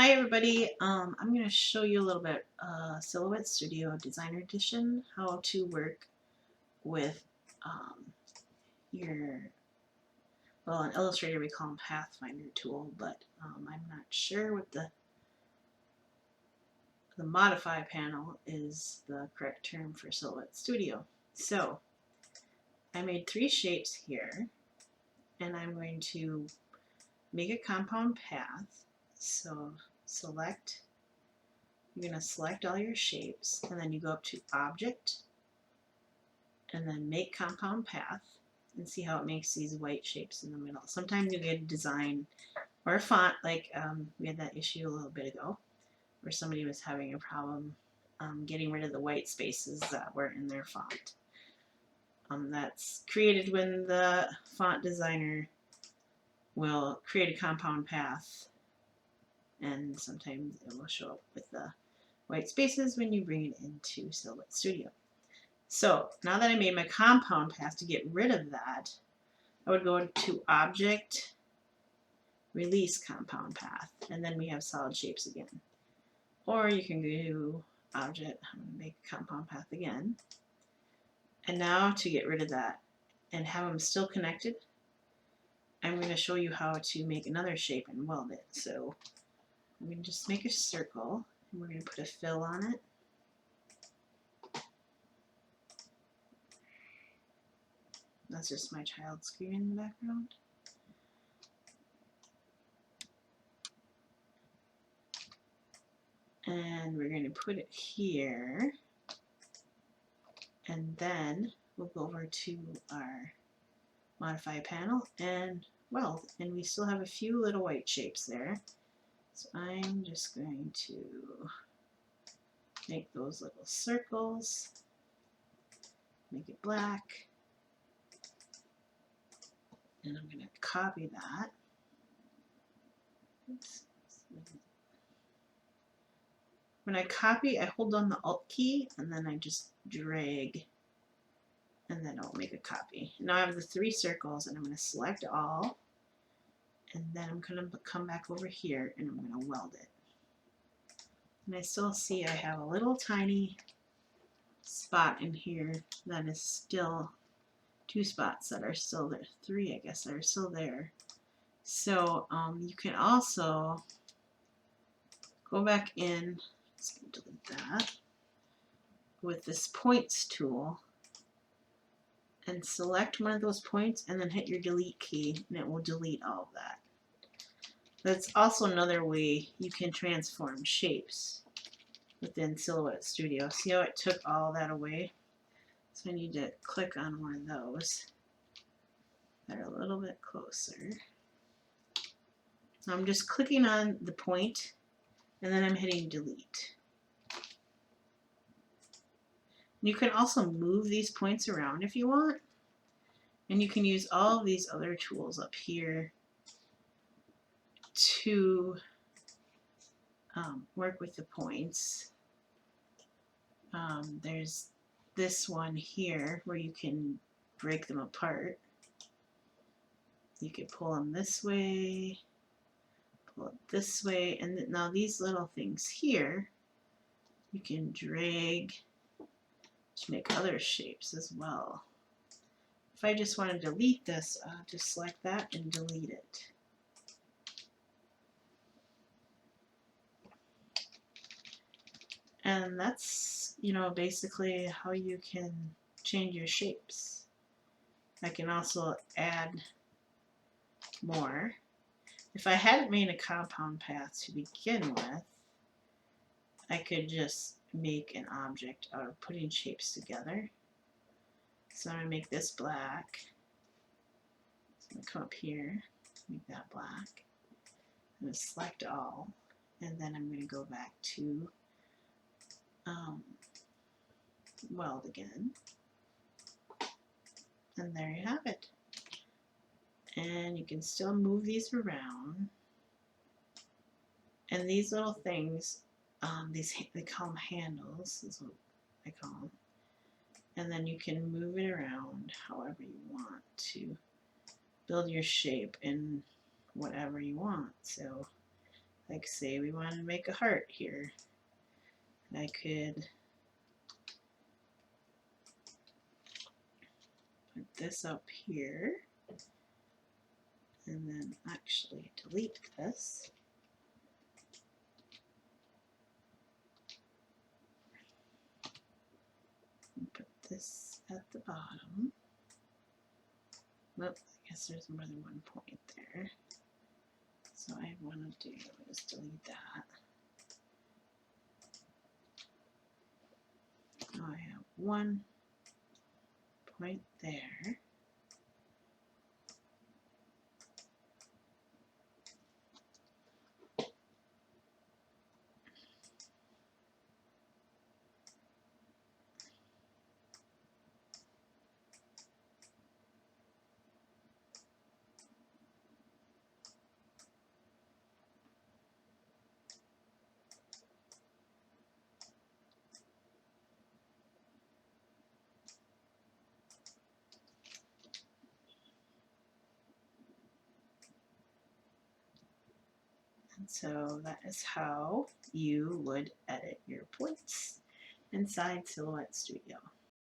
Hi everybody, I'm going to show you a little bit Silhouette Studio Designer Edition, how to work with um, your, well, in Illustrator we call them Pathfinder tool, but I'm not sure what the modify panel is the correct term for Silhouette Studio. So I made 3 shapes here, and I'm going to make a compound path. So you're going to select all your shapes, and then you go up to Object, and then Make Compound Path, and see how it makes these white shapes in the middle. Sometimes you get a design or a font, like we had that issue a little bit ago, where somebody was having a problem getting rid of the white spaces that were in their font. That's created when the font designer will create a compound path, and sometimes it will show up with the white spaces when you bring it into Silhouette Studio. So now that I made my compound path, to get rid of that, I would go to Object, Release Compound Path, and then we have solid shapes again. Or you can go to Object, make a compound path again. And now to get rid of that and have them still connected, I'm going to show you how to make another shape and weld it. So I'm going to just make a circle, and we're going to put a fill on it. That's just my child screaming in the background. And we're going to put it here, and then we'll go over to our modify panel and weld, and we still have a few little white shapes there, so I'm just going to make those little circles, make it black, and I'm going to copy that. Oops. When I copy, I hold down the Alt key, and then I just drag, and then I'll make a copy. Now I have the 3 circles, and I'm going to select all, and then I'm going to come back over here, and I'm going to weld it. And I still see I have a little tiny spot in here that is still 2 spots that are still there, 3 I guess that are still there. So you can also go back in, let's delete that, with this points tool, and select one of those points, and then hit your delete key, and it will delete all of that. That's also another way you can transform shapes within Silhouette Studio. See how it took all that away? So I need to click on one of those that are a little bit closer. So I'm just clicking on the point, and then I'm hitting delete. You can also move these points around if you want, and you can use all of these other tools up here to work with the points. There's this one here where you can break them apart. You can pull them this way, pull it this way, and now these little things here you can drag to make other shapes as well. If I just want to delete this, I'll just select that and delete it. And that's, basically how you can change your shapes. I can also add more. If I hadn't made a compound path to begin with, I could just make an object out of putting shapes together. So I'm going to make this black. So I'm going to come up here, make that black. I'm going to select all, and then I'm going to go back to weld again. And there you have it. And you can still move these around. And these little things, they call them handles, is what I call them. And then you can move it around however you want to build your shape in whatever you want. So Like say we wanted to make a heart here. I could put this up here and then actually delete this. And put this at the bottom. Well, I guess there's more than one point there. So I want to do is delete that. Now I have one point there. And so that is how you would edit your points inside Silhouette Studio.